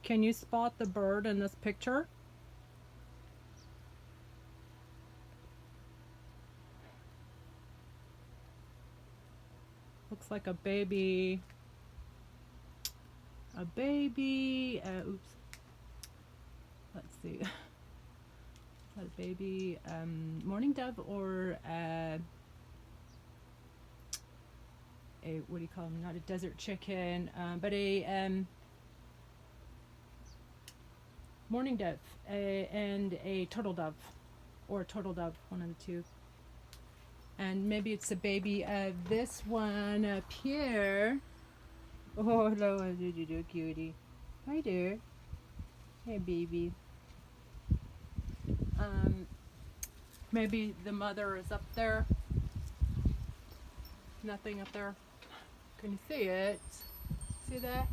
Can you spot the bird in this picture? Looks like a baby. Oops. Let's see. Is that a baby mourning dove or a, what do you call them? Not a desert chicken, but a mourning dove and a turtle dove, or a turtle dove, one of the two. And maybe it's a baby of this one up here. Oh, hello, cutie. Hi there. Hey, baby. Maybe the mother is up there. Nothing up there. Can you see it? See that?